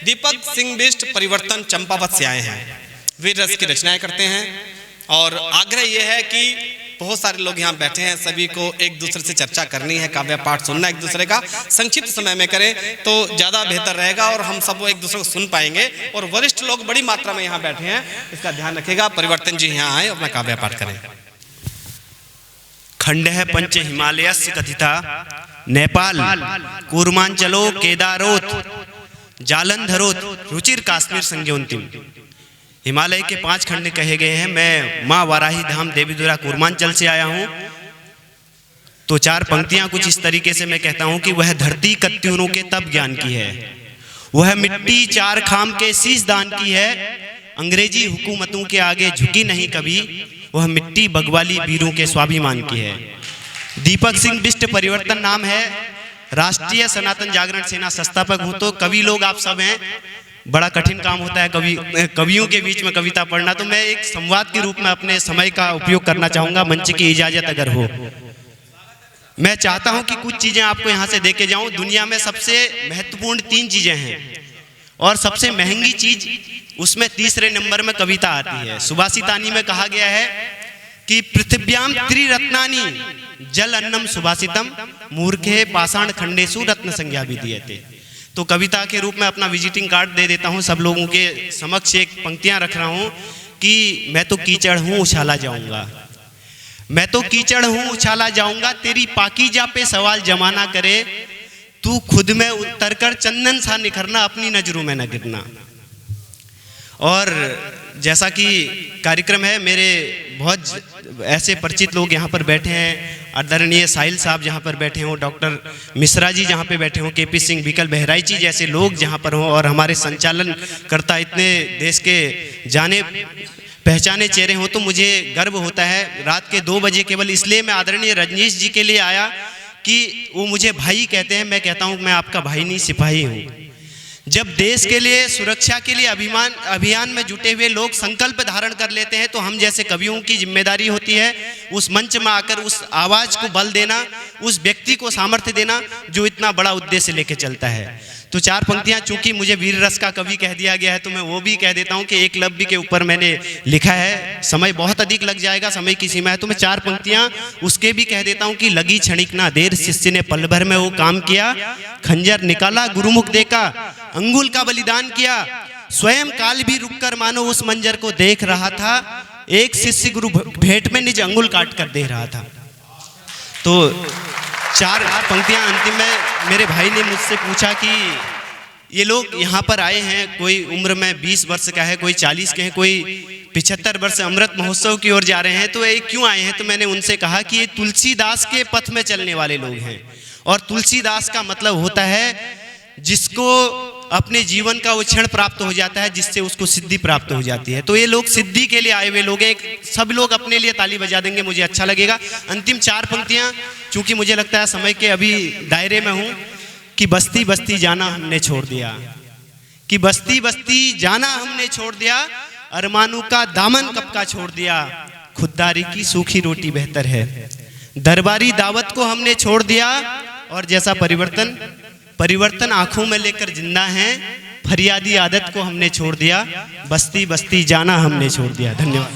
दीपक सिंह बिष्ट परिवर्तन चंपावत से आए हैं। वीर रस की रचनाएं करते हैं और आग्रह यह है कि बहुत सारे लोग यहाँ बैठे हैं, सभी को एक दूसरे से चर्चा करनी है, काव्य पाठ सुनना एक दूसरे का, संक्षिप्त समय में करें तो ज़्यादा बेहतर रहेगा और हम सब एक दूसरे को सुन पाएंगे। और वरिष्ठ लोग बड़ी मात्रा में यहाँ बैठे हैं, इसका ध्यान रखिएगा। परिवर्तन जी यहाँ आए, अपना काव्य पाठ करें। खंडः पंच हिमालयस्य कथिता नेपाल कूर्मांचलो केदारोत जालंधरोत रुचिर काश्मीर संज्ञोन्तिम। हिमालय के 5 खंड कहे गए हैं। मैं माँ वाराही धाम देवीदुरा कूर्मांचल से आया हूँ। तो 4 पंक्तियाँ कुछ इस तरीके से मैं कहता हूँ कि वह धरती कत्यूरों के तप ज्ञान की है, वह मिट्टी 4 खाम के शीश दान की है, अंग्रेजी हुकूमतों के आगे झुकी नहीं कभी, वह मिट्टी बगवाली वीरों के स्वाभिमान की है। दीपक सिंह बिष्ट परिवर्तन नाम है। राष्ट्रीय सनातन जागरण सेना संस्थापक हूँ। तो कवि लोग आप सब हैं, बड़ा कठिन काम होता है कवियों के बीच में कविता पढ़ना। तो मैं एक संवाद के रूप में अपने समय का उपयोग करना चाहूँगा, मंच की इजाज़त अगर हो। मैं चाहता हूँ कि कुछ चीज़ें आपको यहाँ से दे के जाऊँ। दुनिया में सबसे महत्वपूर्ण 3 चीज़ें हैं और सबसे महंगी चीज़ उसमें तीसरे नंबर में कविता आती है। सुभाषितानी में कहा गया है कि पृथिव्याम त्रिरत्नानि जल अन्नम सुभाषितम मूर्खे पाषाण खंडेषु रत्न संज्ञा विधीयते। तो कविता के रूप में अपना विजिटिंग कार्ड दे देता हूँ, सब लोगों के समक्ष एक पंक्तियाँ रख रहा हूँ कि मैं तो कीचड़ हूँ उछाला जाऊँगा, मैं तो कीचड़ हूँ उछाला जाऊँगा, तेरी पाकीजा पे सवाल जमाना करे, तू खुद में उतर कर चंदन सा निखरना, अपनी नजरों में न गिरना। और जैसा कि कार्यक्रम है, मेरे बहुत ऐसे परिचित लोग यहाँ पर बैठे हैं, आदरणीय साहिल साहब जहाँ पर बैठे हों, डॉक्टर मिश्रा जी जहाँ पे बैठे हों, केपी सिंह विकल बहराइच जी जैसे लोग जहाँ पर हों, और हमारे संचालन करता इतने देश के जाने पहचाने चेहरे हों, तो मुझे गर्व होता है। रात के 2 बजे केवल इसलिए मैं आदरणीय रजनीश जी के लिए आया कि वो मुझे भाई कहते हैं, मैं कहता हूँ मैं आपका भाई नहीं सिपाही हूँ। जब देश के लिए सुरक्षा के लिए अभियान में जुटे हुए लोग संकल्प धारण कर लेते हैं, तो हम जैसे कवियों की जिम्मेदारी होती है उस मंच में आकर उस आवाज़ को बल देना, उस व्यक्ति को सामर्थ्य देना जो इतना बड़ा उद्देश्य लेके चलता है। तो 4 पंक्तियाँ, चूंकि मुझे वीर रस का कवि कह दिया गया है तो मैं वो भी कह देता हूँ कि एकलव्य के ऊपर मैंने लिखा है। समय बहुत अधिक लग जाएगा, समय की सीमा है, तो मैं 4 पंक्तियाँ उसके भी कह देता हूँ कि लगी क्षणिक ना देर, शिष्य ने पल भर में वो काम किया, खंजर निकाला गुरुमुख देखा, अंगुल का बलिदान किया, स्वयं काल भी रुककर मानो उस मंजर को देख रहा था, एक शिष्य गुरु भेंट में निज अंगुल काट कर दे रहा था। तो 4 पंक्तियां अंतिम में मेरे भाई ने मुझसे पूछा कि ये लोग यहाँ पर आए हैं, कोई उम्र में 20 वर्ष का है, कोई 40 के हैं, कोई 75 वर्ष अमृत महोत्सव की ओर जा रहे हैं, तो ये क्यों आए हैं? तो मैंने उनसे कहा कि ये तुलसीदास के पथ में चलने वाले लोग हैं। और तुलसीदास का मतलब होता है जिसको अपने जीवन का वो क्षण प्राप्त हो जाता है, जिससे उसको सिद्धि प्राप्त हो जाती है। तो ये लोग सिद्धि के लिए आए हुए लोग हैं। सब लोग अपने लिए ताली बजा देंगे, मुझे अच्छा लगेगा। अंतिम 4 पंक्तियां, चूंकि मुझे लगता है समय के अभी दायरे में हूं, कि बस्ती बस्ती जाना हमने छोड़ दिया, कि बस्ती बस्ती जाना हमने छोड़ दिया, अरमानों का दामन कब का छोड़ दिया, खुददारी की सूखी रोटी बेहतर है, दरबारी दावत को हमने छोड़ दिया, और जैसा परिवर्तन आंखों में लेकर जिंदा हैं, फरियादी आदत को हमने छोड़ दिया, बस्ती बस्ती जाना हमने छोड़ दिया। धन्यवाद।